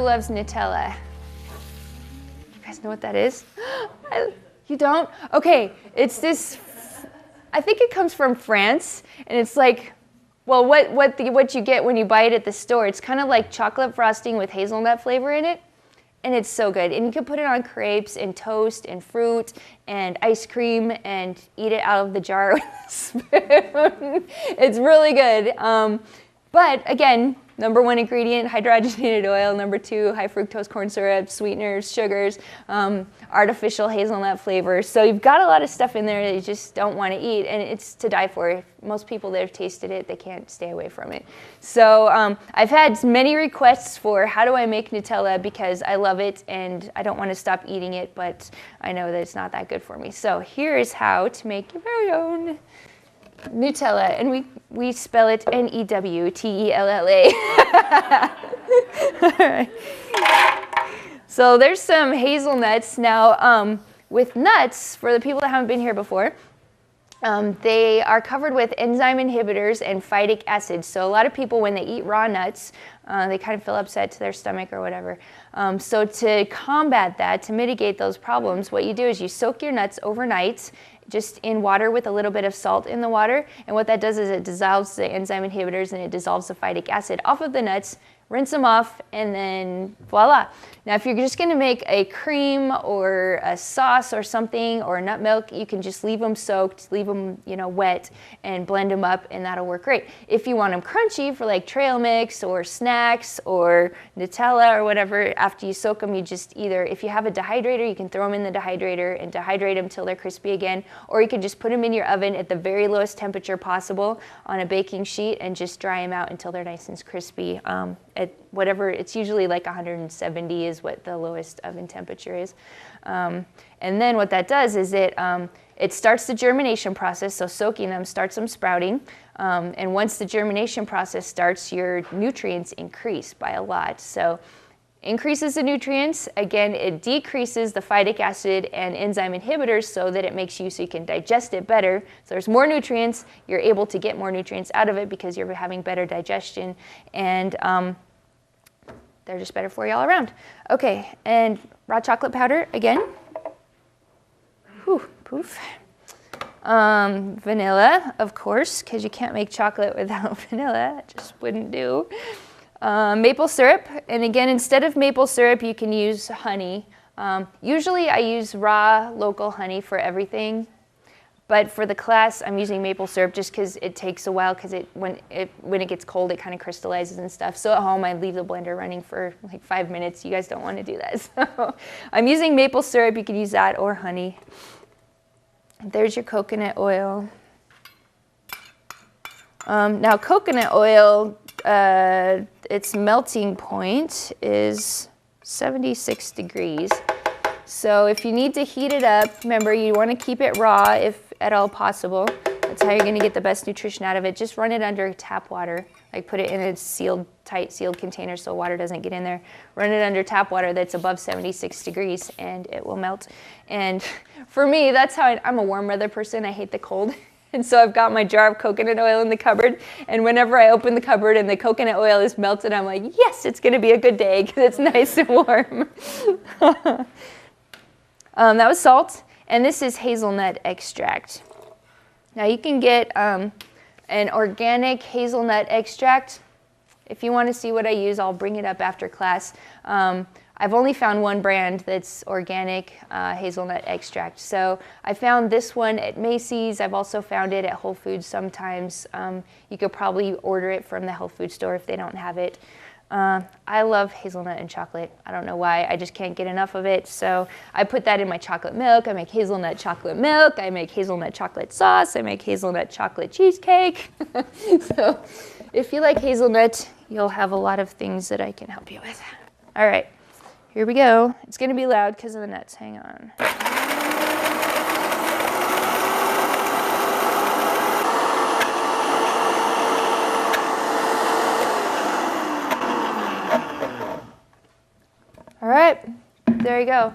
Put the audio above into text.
loves Nutella? You guys know what that is? You don't? Okay, it's this, I think it comes from France, and it's like, well, what you get when you buy it at the store, it's kind of like chocolate frosting with hazelnut flavor in it, and it's so good. And you can put it on crepes and toast and fruit and ice cream and eat it out of the jar with a spoon. It's really good. But again, number 1 ingredient, hydrogenated oil. Number 2, high fructose corn syrup, sweeteners, sugars, artificial hazelnut flavors. So you've got a lot of stuff in there that you just don't want to eat, and it's to die for. Most people that have tasted it, they can't stay away from it. So I've had many requests for how do I make Nutella, because I love it and I don't want to stop eating it, but I know that it's not that good for me. So here is how to make your very own Nutella, and we spell it Newtella. All right. So there's some hazelnuts. Now, with nuts, for the people that haven't been here before, they are covered with enzyme inhibitors and phytic acid. So a lot of people, when they eat raw nuts, they kind of feel upset to their stomach or whatever. So to combat that, to mitigate those problems, what you do is you soak your nuts overnight, just in water with a little bit of salt in the water. And what that does is it dissolves the enzyme inhibitors and it dissolves the phytic acid off of the nuts, rinse them off, and then voila. Now, if you're just gonna make a cream or a sauce or something, or nut milk, you can just leave them soaked, leave them, wet, and blend them up, and that'll work great. If you want them crunchy for like trail mix or snacks or Nutella or whatever, after you soak them, you just either, if you have a dehydrator, you can throw them in the dehydrator and dehydrate them till they're crispy again, or you can just put them in your oven at the very lowest temperature possible on a baking sheet and just dry them out until they're nice and crispy. At whatever, it's usually like 170 is what the lowest oven temperature is. And then what that does is it starts the germination process, so soaking them starts them sprouting. And once the germination process starts, your nutrients increase by a lot. So increases the nutrients, again, it decreases the phytic acid and enzyme inhibitors so that it makes you so you can digest it better. So there's more nutrients, you're able to get more nutrients out of it because you're having better digestion, and they're just better for you all around. Okay, and raw chocolate powder again. Whew, poof. Vanilla, of course, because you can't make chocolate without vanilla. It just wouldn't do. Maple syrup, and again, instead of maple syrup, you can use honey. Usually I use raw local honey for everything, but for the class, I'm using maple syrup just because it takes a while, because when it gets cold, it kind of crystallizes and stuff. So at home, I leave the blender running for like 5 minutes. You guys don't want to do that. So I'm using maple syrup. You could use that or honey. There's your coconut oil. Now, coconut oil, its melting point is 76 degrees. So if you need to heat it up, remember, you want to keep it raw if at all possible. That's how you're going to get the best nutrition out of it. Just run it under tap water. Like put it in a sealed, tight sealed container so water doesn't get in there. Run it under tap water that's above 76 degrees and it will melt. And for me, that's how I'm a warm weather person. I hate the cold. And so I've got my jar of coconut oil in the cupboard, and whenever I open the cupboard and the coconut oil is melted, I'm like, yes, it's gonna be a good day because it's nice and warm. That was salt, and this is hazelnut extract. Now you can get an organic hazelnut extract. If you want to see what I use, I'll bring it up after class. I've only found one brand that's organic hazelnut extract. So I found this one at Macy's. I've also found it at Whole Foods sometimes. You could probably order it from the health food store if they don't have it. I love hazelnut and chocolate. I don't know why, I just can't get enough of it. So I put that in my chocolate milk. I make hazelnut chocolate milk. I make hazelnut chocolate sauce. I make hazelnut chocolate cheesecake. So if you like hazelnut, you'll have a lot of things that I can help you with. All right, here we go. It's gonna be loud because of the nuts, hang on. All right, there you go.